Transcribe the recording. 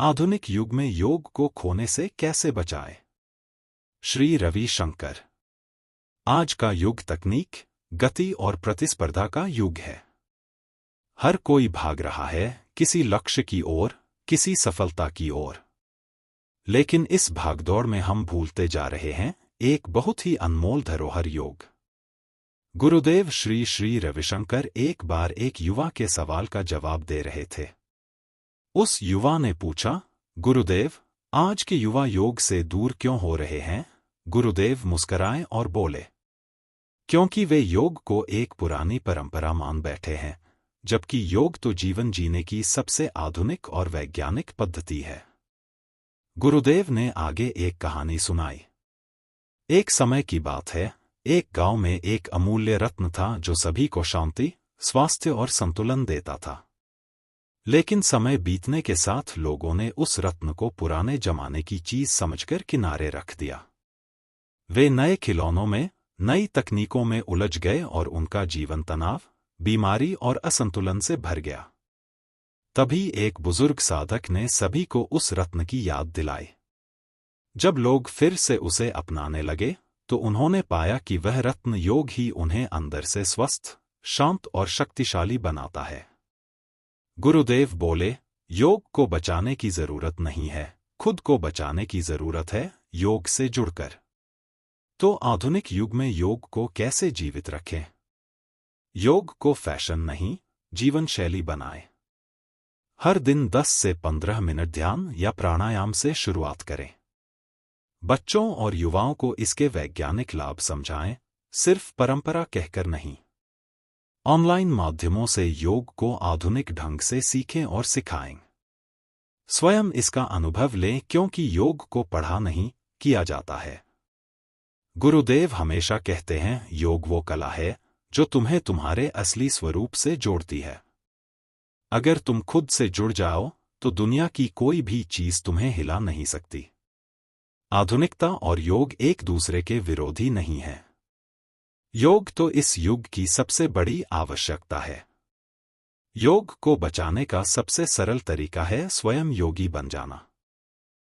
आधुनिक युग में योग को खोने से कैसे बचाएं? श्री रवि शंकर। आज का युग तकनीक, गति और प्रतिस्पर्धा का युग है। हर कोई भाग रहा है किसी लक्ष्य की ओर, किसी सफलता की ओर। लेकिन इस भागदौड़ में हम भूलते जा रहे हैं एक बहुत ही अनमोल धरोहर योग। गुरुदेव श्री श्री रविशंकर एक बार एक युवा के सवाल का जवाब दे रहे थे। उस युवा ने पूछा, गुरुदेव, आज के युवा योग से दूर क्यों हो रहे हैं? गुरुदेव मुस्कराए और बोले, क्योंकि वे योग को एक पुरानी परंपरा मान बैठे हैं, जबकि योग तो जीवन जीने की सबसे आधुनिक और वैज्ञानिक पद्धति है। गुरुदेव ने आगे एक कहानी सुनाई। एक समय की बात है, एक गांव में एक अमूल्य रत्न था जो सभी को शांति, स्वास्थ्य और संतुलन देता था। लेकिन समय बीतने के साथ लोगों ने उस रत्न को पुराने जमाने की चीज समझकर किनारे रख दिया। वे नए खिलौनों में, नई तकनीकों में उलझ गए और उनका जीवन तनाव, बीमारी और असंतुलन से भर गया। तभी एक बुजुर्ग साधक ने सभी को उस रत्न की याद दिलाई। जब लोग फिर से उसे अपनाने लगे, तो उन्होंने पाया कि वह रत्न योग ही उन्हें अंदर से स्वस्थ, शांत और शक्तिशाली बनाता है। गुरुदेव बोले, योग को बचाने की जरूरत नहीं है, खुद को बचाने की जरूरत है, योग से जुड़कर। तो आधुनिक युग में योग को कैसे जीवित रखें? योग को फैशन नहीं, जीवन शैली बनाएं। हर दिन 10 से 15 मिनट ध्यान या प्राणायाम से शुरुआत करें। बच्चों और युवाओं को इसके वैज्ञानिक लाभ समझाएं, सिर्फ परंपरा कहकर नहीं। ऑनलाइन माध्यमों से योग को आधुनिक ढंग से सीखें और सिखाएं। स्वयं इसका अनुभव लें, क्योंकि योग को पढ़ा नहीं, किया जाता है। गुरुदेव हमेशा कहते हैं, योग वो कला है जो तुम्हें तुम्हारे असली स्वरूप से जोड़ती है। अगर तुम खुद से जुड़ जाओ, तो दुनिया की कोई भी चीज तुम्हें हिला नहीं सकती। आधुनिकता और योग एक दूसरे के विरोधी नहीं है। योग तो इस युग की सबसे बड़ी आवश्यकता है। योग को बचाने का सबसे सरल तरीका है स्वयं योगी बन जाना।